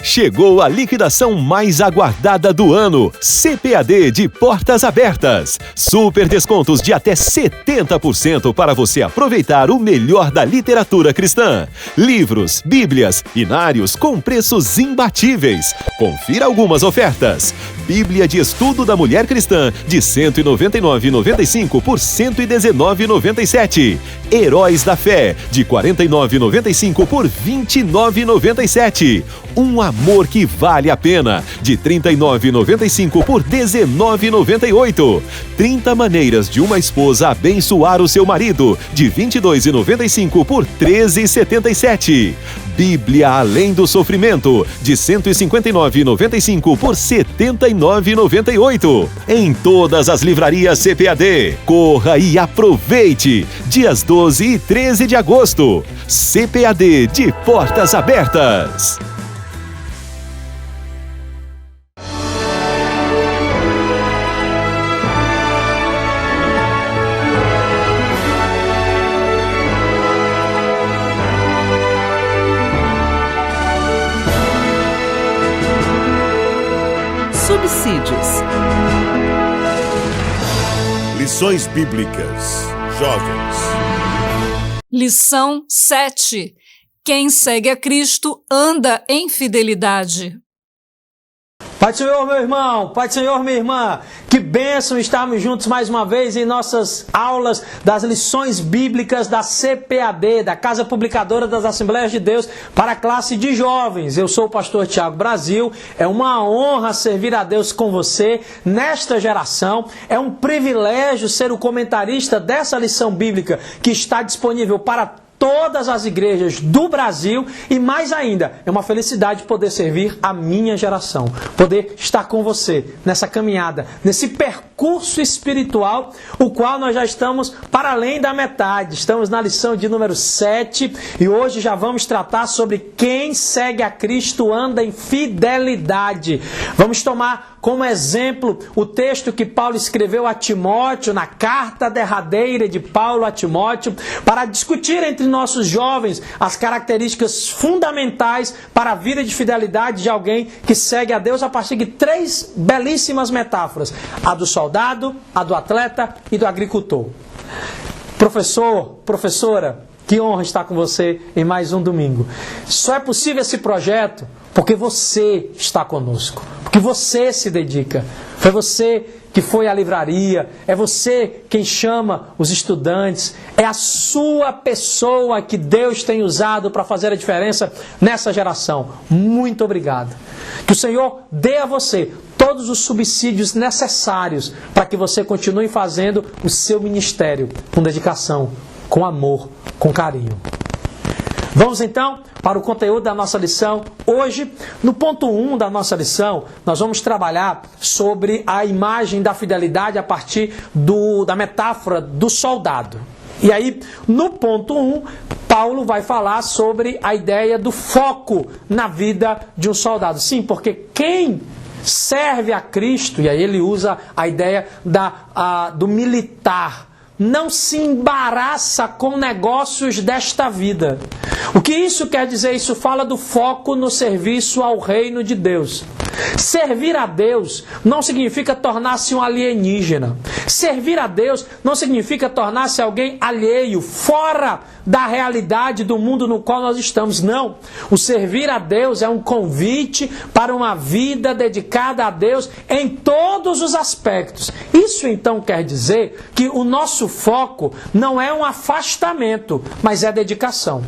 Chegou a liquidação mais aguardada do ano. CPAD de portas abertas. Super descontos de até 70% para você aproveitar o melhor da literatura cristã. Livros, bíblias, inários com preços imbatíveis. Confira algumas ofertas. Bíblia de Estudo da Mulher Cristã de R$ 199,95 por R$ 119,97. Heróis da Fé de R$ 49,95 por R$ 29,97. Um Amor que Vale a Pena, de R$ 39,95 por R$ 19,98. 30 Maneiras de uma Esposa Abençoar o Seu Marido, de R$ 22,95 por R$ 13,77. Bíblia Além do Sofrimento, de R$ 159,95 por R$ 79,98. Em todas as livrarias CPAD. Corra e aproveite! Dias 12 e 13 de agosto. CPAD de portas abertas. Subsídios. Lições Bíblicas. Jovens. Lição 7. Quem segue a Cristo anda em fidelidade. Pai do Senhor, meu irmão, Pai do Senhor, minha irmã, que bênção estarmos juntos mais uma vez em nossas aulas das lições bíblicas da CPAD, da Casa Publicadora das Assembleias de Deus, para a classe de jovens. Eu sou o pastor Tiago Brasil, é uma honra servir a Deus com você nesta geração, é um privilégio ser o comentarista dessa lição bíblica que está disponível para todas as igrejas do Brasil e mais ainda, é uma felicidade poder servir a minha geração, poder estar com você nessa caminhada, nesse percurso espiritual, o qual nós já estamos para além da metade. Estamos na lição de número 7 e hoje já vamos tratar sobre quem segue a Cristo anda em fidelidade. Vamos tomar como exemplo o texto que Paulo escreveu a Timóteo, na carta derradeira de Paulo a Timóteo, para discutir entre nossos jovens as características fundamentais para a vida de fidelidade de alguém que segue a Deus a partir de 3 belíssimas metáforas: a do soldado, a do atleta e do agricultor. Professor, professora, que honra estar com você em mais um domingo. Só é possível esse projeto porque você está conosco, porque você se dedica. Foi você que foi à livraria, é você quem chama os estudantes, é a sua pessoa que Deus tem usado para fazer a diferença nessa geração. Muito obrigado. Que o Senhor dê a você todos os subsídios necessários para que você continue fazendo o seu ministério com dedicação, com amor, com carinho. Vamos então para o conteúdo da nossa lição. Hoje, no ponto 1 da nossa lição, nós vamos trabalhar sobre a imagem da fidelidade a partir da metáfora do soldado. E aí, no ponto 1, Paulo vai falar sobre a ideia do foco na vida de um soldado. Sim, porque quem serve a Cristo, e aí ele usa a ideia do militar, não se embaraça com negócios desta vida. O que isso quer dizer? Isso fala do foco no serviço ao reino de Deus. Servir a Deus não significa tornar-se um alienígena. Servir a Deus não significa tornar-se alguém alheio, fora da realidade do mundo no qual nós estamos. Não. O servir a Deus é um convite para uma vida dedicada a Deus em todos os aspectos. Isso então quer dizer que o nosso foco não é um afastamento, mas é dedicação.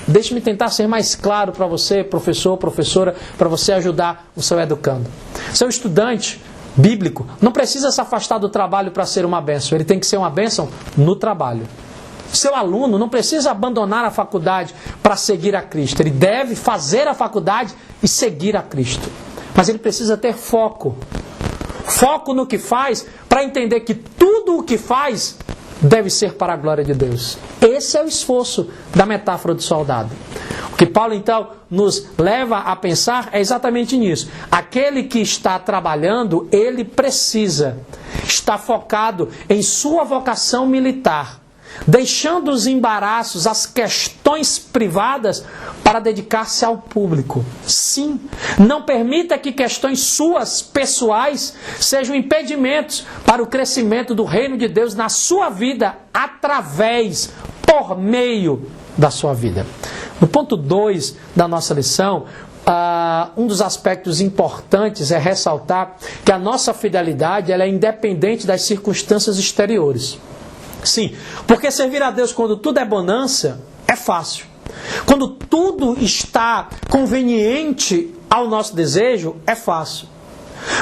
Deixe-me tentar ser mais claro para você, professor, professora, para você ajudar o seu educando. Seu estudante bíblico não precisa se afastar do trabalho para ser uma bênção. Ele tem que ser uma bênção no trabalho. Seu aluno não precisa abandonar a faculdade para seguir a Cristo. Ele deve fazer a faculdade e seguir a Cristo. Mas ele precisa ter foco. Foco no que faz para entender que tudo o que faz deve ser para a glória de Deus. Esse é o esforço da metáfora do soldado. O que Paulo então nos leva a pensar é exatamente nisso. Aquele que está trabalhando, ele precisa estar focado em sua vocação militar. deixando os embaraços, as questões privadas para dedicar-se ao público. Sim, não permita que questões suas, pessoais, sejam impedimentos para o crescimento do reino de Deus na sua vida, através, por meio da sua vida. No ponto 2 da nossa lição, um dos aspectos importantes é ressaltar que a nossa fidelidade ela é independente das circunstâncias exteriores. Sim, porque servir a Deus quando tudo é bonança é fácil. Quando tudo está conveniente ao nosso desejo, é fácil.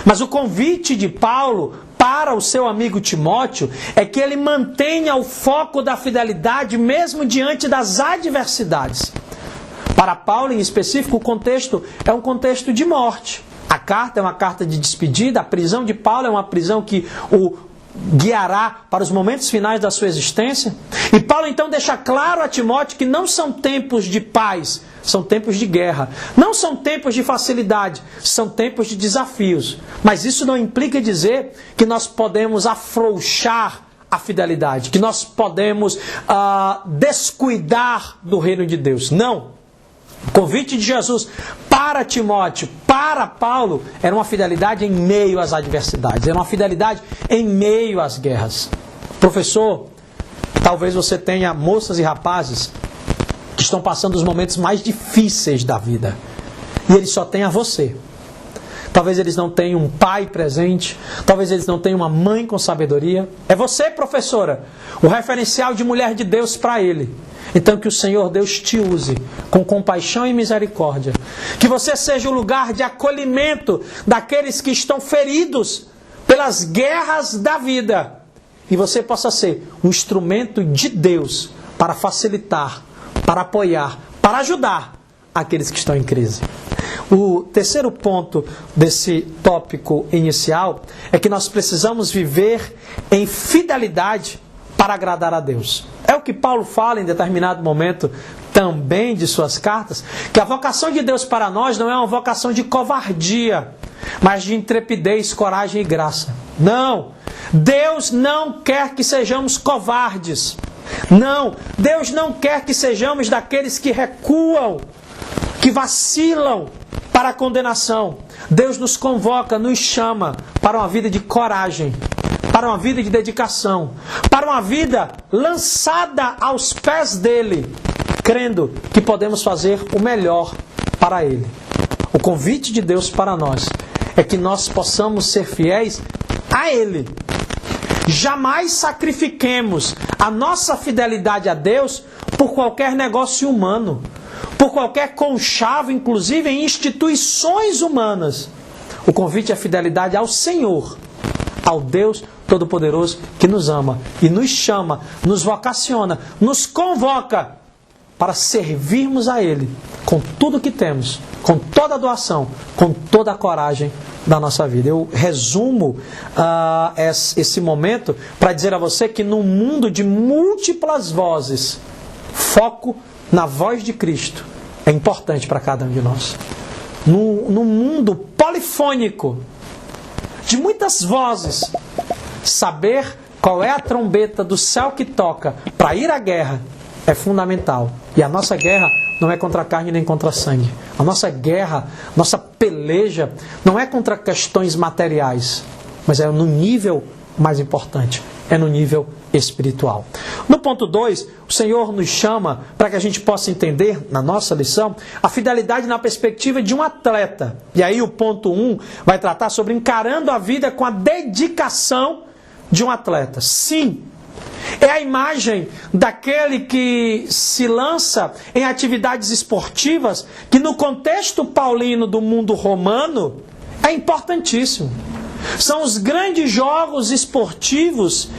Mas o convite de Paulo para o seu amigo Timóteo é que ele mantenha o foco da fidelidade mesmo diante das adversidades. Para Paulo, em específico, o contexto é um contexto de morte. A carta é uma carta de despedida, a prisão de Paulo é uma prisão que o guiará para os momentos finais da sua existência. E Paulo então deixa claro a Timóteo que não são tempos de paz, são tempos de guerra. Não são tempos de facilidade, são tempos de desafios. Mas isso não implica dizer que nós podemos afrouxar a fidelidade, que nós podemos descuidar do reino de Deus. Não. O convite de Jesus para Timóteo, para Paulo, era uma fidelidade em meio às adversidades, era uma fidelidade em meio às guerras. Professor, talvez você tenha moças e rapazes que estão passando os momentos mais difíceis da vida e eles só têm a você. Talvez eles não tenham um pai presente, talvez eles não tenham uma mãe com sabedoria. É você, professora, o referencial de mulher de Deus para ele. Então que o Senhor Deus te use com compaixão e misericórdia. Que você seja o lugar de acolhimento daqueles que estão feridos pelas guerras da vida. E você possa ser um instrumento de Deus para facilitar, para apoiar, para ajudar aqueles que estão em crise. O terceiro ponto desse tópico inicial é que nós precisamos viver em fidelidade para agradar a Deus. É o que Paulo fala em determinado momento também de suas cartas, que a vocação de Deus para nós não é uma vocação de covardia, mas de intrepidez, coragem e graça. Não! Deus não quer que sejamos covardes. Não! Deus não quer que sejamos daqueles que recuam, que vacilam para a condenação. Deus nos convoca, nos chama para uma vida de coragem, para uma vida de dedicação, para uma vida lançada aos pés dele, crendo que podemos fazer o melhor para ele. O convite de Deus para nós é que nós possamos ser fiéis a ele. Jamais sacrifiquemos a nossa fidelidade a Deus por qualquer negócio humano, por qualquer conchavo, inclusive em instituições humanas. O convite é a fidelidade ao Senhor, ao Deus Todo-Poderoso que nos ama e nos chama, nos vocaciona, nos convoca para servirmos a Ele com tudo que temos, com toda a doação, com toda a coragem da nossa vida. Eu resumo esse momento para dizer a você que num mundo de múltiplas vozes, foco na voz de Cristo é importante para cada um de nós. Num mundo polifônico, de muitas vozes, saber qual é a trombeta do céu que toca para ir à guerra é fundamental. E a nossa guerra não é contra a carne nem contra sangue. A nossa guerra, nossa peleja, não é contra questões materiais, mas é no nível mais importante, é no nível espiritual. No ponto 2, o Senhor nos chama para que a gente possa entender, na nossa lição, a fidelidade na perspectiva de um atleta. E aí o ponto 1 vai tratar sobre encarando a vida com a dedicação de um atleta. Sim, é a imagem daquele que se lança em atividades esportivas, que no contexto paulino do mundo romano é importantíssimo. São os grandes jogos esportivos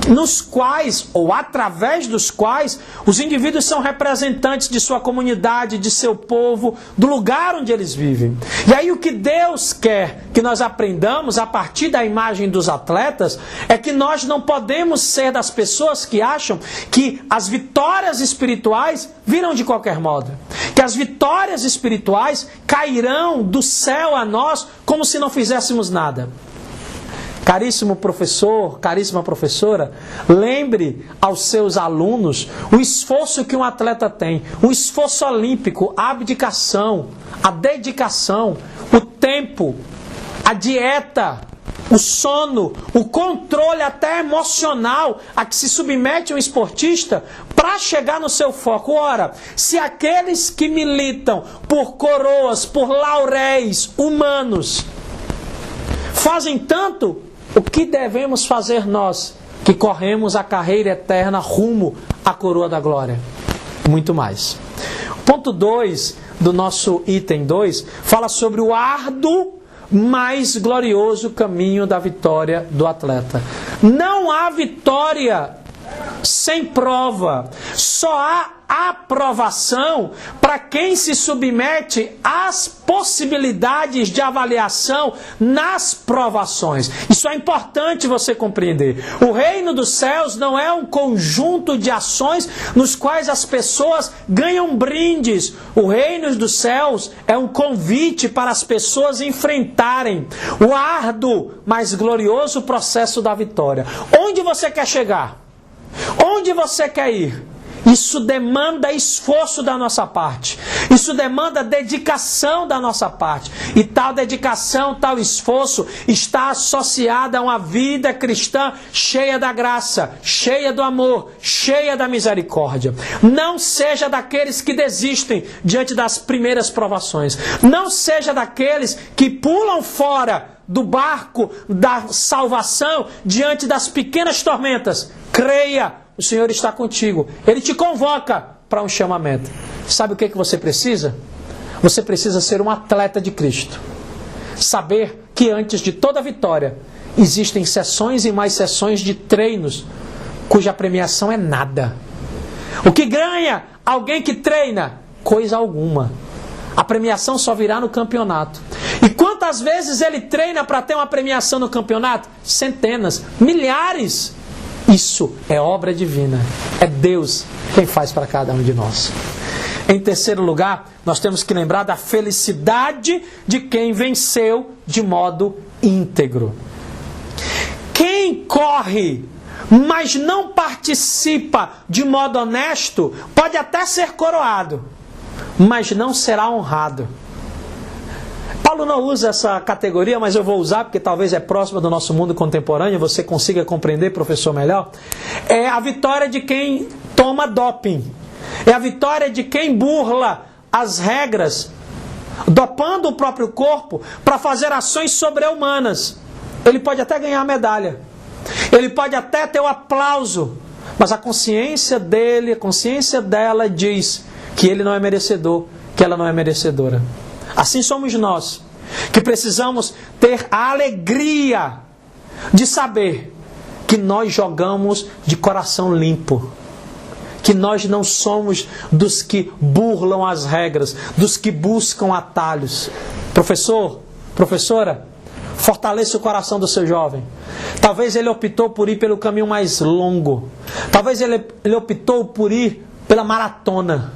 nos quais, ou através dos quais, os indivíduos são representantes de sua comunidade, de seu povo, do lugar onde eles vivem. E aí o que Deus quer que nós aprendamos a partir da imagem dos atletas é que nós não podemos ser das pessoas que acham que as vitórias espirituais virão de qualquer modo. Que as vitórias espirituais cairão do céu a nós como se não fizéssemos nada. Caríssimo professor, caríssima professora, lembre aos seus alunos o esforço que um atleta tem, o esforço olímpico, a abdicação, a dedicação, o tempo, a dieta, o sono, o controle até emocional a que se submete um esportista para chegar no seu foco. Ora, se aqueles que militam por coroas, por lauréis humanos, fazem tanto, o que devemos fazer nós, que corremos a carreira eterna rumo à coroa da glória? Muito mais. Ponto 2 do nosso item 2 fala sobre o árduo, mais glorioso caminho da vitória do atleta. Não há vitória sem prova. Só há aprovação para quem se submete às possibilidades de avaliação nas provações. Isso é importante você compreender. O reino dos céus não é um conjunto de ações nos quais as pessoas ganham brindes. O reino dos céus é um convite para as pessoas enfrentarem o árduo, mas glorioso processo da vitória. Onde você quer chegar? Onde você quer ir? Isso demanda esforço da nossa parte. Isso demanda dedicação da nossa parte. E tal dedicação, tal esforço está associada a uma vida cristã cheia da graça, cheia do amor, cheia da misericórdia. Não seja daqueles que desistem diante das primeiras provações. Não seja daqueles que pulam fora do barco da salvação diante das pequenas tormentas. Creia, o Senhor está contigo. Ele te convoca para um chamamento. Sabe o que você precisa? Você precisa ser um atleta de Cristo. Saber que antes de toda vitória existem sessões e mais sessões de treinos cuja premiação é nada. O que ganha alguém que treina? Coisa alguma. A premiação só virá no campeonato. E quantas vezes ele treina para ter uma premiação no campeonato? Centenas, milhares. Isso é obra divina. É Deus quem faz para cada um de nós. Em terceiro lugar, nós temos que lembrar da felicidade de quem venceu de modo íntegro. Quem corre, mas não participa de modo honesto, pode até ser coroado, mas não será honrado. Paulo não usa essa categoria, mas eu vou usar porque talvez é próxima do nosso mundo contemporâneo, você consiga compreender, professor, melhor. É a vitória de quem toma doping. É a vitória de quem burla as regras, dopando o próprio corpo para fazer ações sobre-humanas. Ele pode até ganhar a medalha. Ele pode até ter o aplauso. Mas a consciência dele, a consciência dela diz que ele não é merecedor, que ela não é merecedora. Assim somos nós, que precisamos ter a alegria de saber que nós jogamos de coração limpo, que nós não somos dos que burlam as regras, dos que buscam atalhos. Professor, professora, fortaleça o coração do seu jovem. Talvez ele optou por ir pelo caminho mais longo, talvez ele optou por ir pela maratona.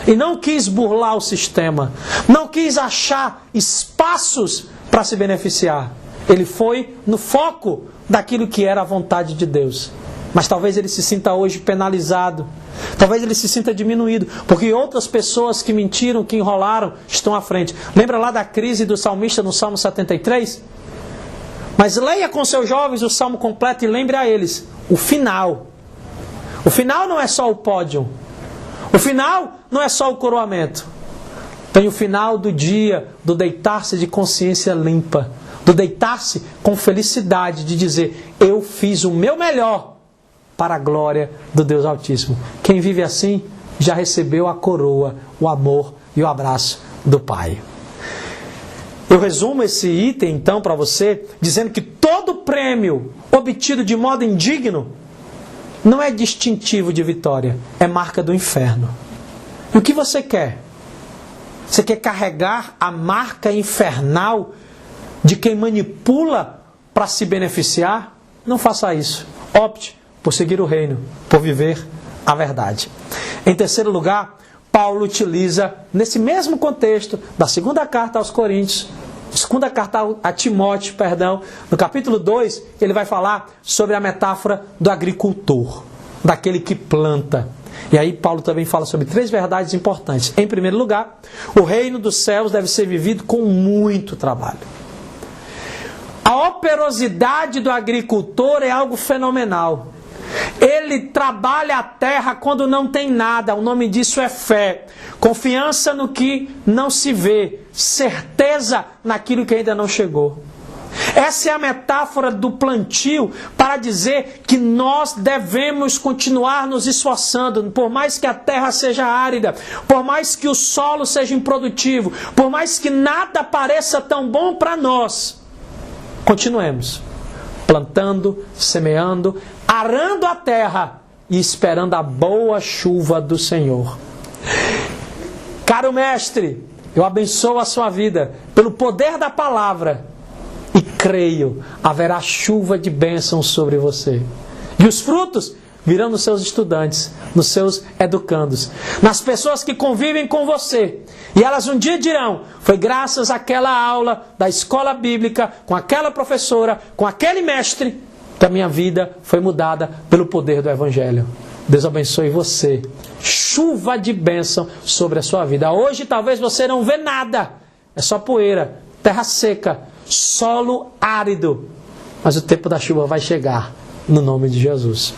E não quis burlar o sistema, não quis achar espaços para se beneficiar. Ele foi no foco daquilo que era a vontade de Deus. Mas talvez ele se sinta hoje penalizado, talvez ele se sinta diminuído, porque outras pessoas que mentiram, que enrolaram, estão à frente. Lembra lá da crise do salmista no Salmo 73? Mas leia com seus jovens o Salmo completo e lembre a eles o final. O final não é só o pódio. O final não é só o coroamento. Tem o final do dia, do deitar-se de consciência limpa, do deitar-se com felicidade de dizer, eu fiz o meu melhor para a glória do Deus Altíssimo. Quem vive assim já recebeu a coroa, o amor e o abraço do Pai. Eu resumo esse item então para você, dizendo que todo prêmio obtido de modo indigno não é distintivo de vitória, é marca do inferno. E o que você quer? Você quer carregar a marca infernal de quem manipula para se beneficiar? Não faça isso. Opte por seguir o reino, por viver a verdade. Em terceiro lugar, Paulo utiliza, nesse mesmo contexto da segunda carta aos Coríntios, Segunda carta a Timóteo, no capítulo 2, ele vai falar sobre a metáfora do agricultor, daquele que planta. E aí Paulo também fala sobre 3 verdades importantes. Em primeiro lugar, o reino dos céus deve ser vivido com muito trabalho. A operosidade do agricultor é algo fenomenal. Ele trabalha a terra quando não tem nada. O nome disso é fé. Confiança no que não se vê. Certeza naquilo que ainda não chegou. Essa é a metáfora do plantio para dizer que nós devemos continuar nos esforçando, por mais que a terra seja árida, por mais que o solo seja improdutivo, por mais que nada pareça tão bom para nós. Continuemos plantando, semeando, arando a terra e esperando a boa chuva do Senhor. Caro mestre, eu abençoo a sua vida pelo poder da palavra e creio, haverá chuva de bênção sobre você. E os frutos virão nos seus estudantes, nos seus educandos, nas pessoas que convivem com você. E elas um dia dirão, foi graças àquela aula da escola bíblica, com aquela professora, com aquele mestre, que a minha vida foi mudada pelo poder do Evangelho. Deus abençoe você. Chuva de bênção sobre a sua vida. Hoje talvez você não vê nada. É só poeira, terra seca, solo árido. Mas o tempo da chuva vai chegar, no nome de Jesus.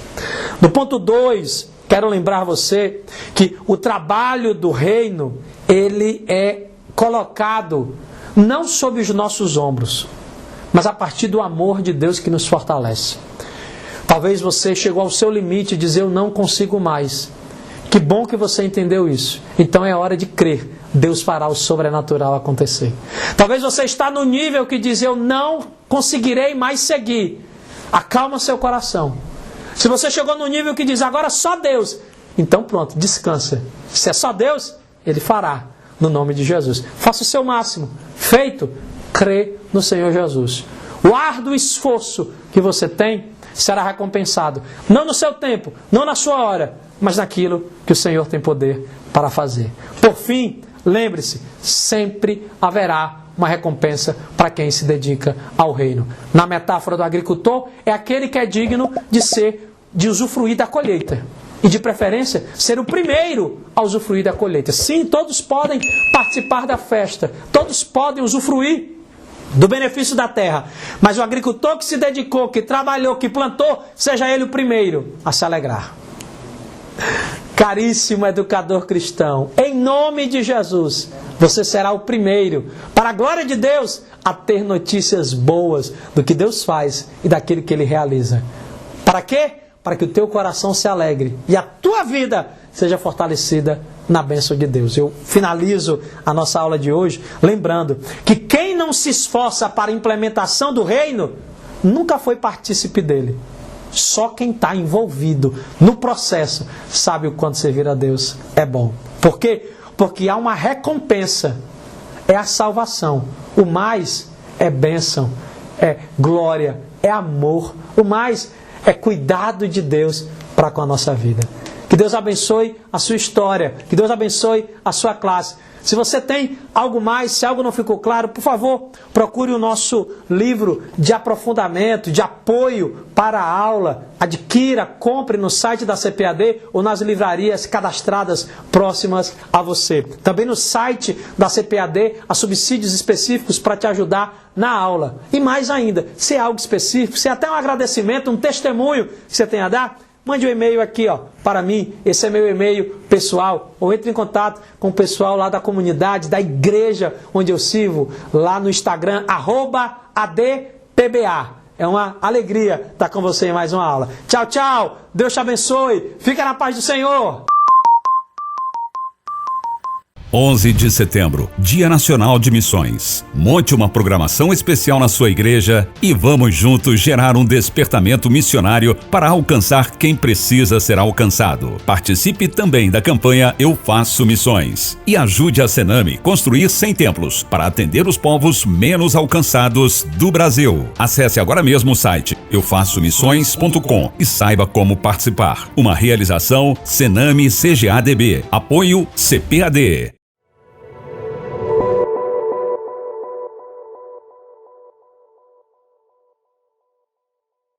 No ponto 2, quero lembrar você que o trabalho do reino, ele é colocado não sobre os nossos ombros, mas a partir do amor de Deus que nos fortalece. Talvez você chegou ao seu limite e dizer, eu não consigo mais. Que bom que você entendeu isso. Então é hora de crer. Deus fará o sobrenatural acontecer. Talvez você está no nível que diz, eu não conseguirei mais seguir. Acalma seu coração. Se você chegou no nível que diz, agora só Deus, então pronto, descansa. Se é só Deus, Ele fará, no nome de Jesus. Faça o seu máximo. Feito, crê no Senhor Jesus. O árduo esforço que você tem será recompensado. Não no seu tempo, não na sua hora, mas naquilo que o Senhor tem poder para fazer. Por fim, lembre-se, sempre haverá uma recompensa para quem se dedica ao reino. Na metáfora do agricultor, é aquele que é digno de usufruir da colheita. E de preferência, ser o primeiro a usufruir da colheita. Sim, todos podem participar da festa, todos podem usufruir do benefício da terra. Mas o agricultor que se dedicou, que trabalhou, que plantou, seja ele o primeiro a se alegrar. Caríssimo educador cristão, em nome de Jesus, você será o primeiro, para a glória de Deus, a ter notícias boas do que Deus faz e daquilo que Ele realiza. Para quê? Para que o teu coração se alegre e a tua vida seja fortalecida na bênção de Deus. Eu finalizo a nossa aula de hoje lembrando que quem não se esforça para a implementação do reino, nunca foi partícipe dele. Só quem está envolvido no processo sabe o quanto servir a Deus é bom. Por quê? Porque há uma recompensa. É a salvação. O mais é bênção, é glória, é amor. O mais é cuidado de Deus para com a nossa vida. Que Deus abençoe a sua história. Que Deus abençoe a sua classe. Se você tem algo mais, se algo não ficou claro, por favor, procure o nosso livro de aprofundamento, de apoio para a aula. Adquira, compre no site da CPAD ou nas livrarias cadastradas próximas a você. Também no site da CPAD há subsídios específicos para te ajudar na aula. E mais ainda, se é algo específico, se é até um agradecimento, um testemunho que você tem a dar, mande um e-mail aqui, para mim. Esse é meu e-mail pessoal. Ou entre em contato com o pessoal lá da comunidade, da igreja onde eu sirvo, lá no Instagram, @ADPBA. É uma alegria estar com você em mais uma aula. Tchau, tchau. Deus te abençoe. Fica na paz do Senhor. 11 de setembro, Dia Nacional de Missões. Monte uma programação especial na sua igreja e vamos juntos gerar um despertamento missionário para alcançar quem precisa ser alcançado. Participe também da campanha Eu Faço Missões e ajude a Senami construir 100 templos para atender os povos menos alcançados do Brasil. Acesse agora mesmo o site eufaçomissões.com e saiba como participar. Uma realização Senami CGADB. Apoio CPAD.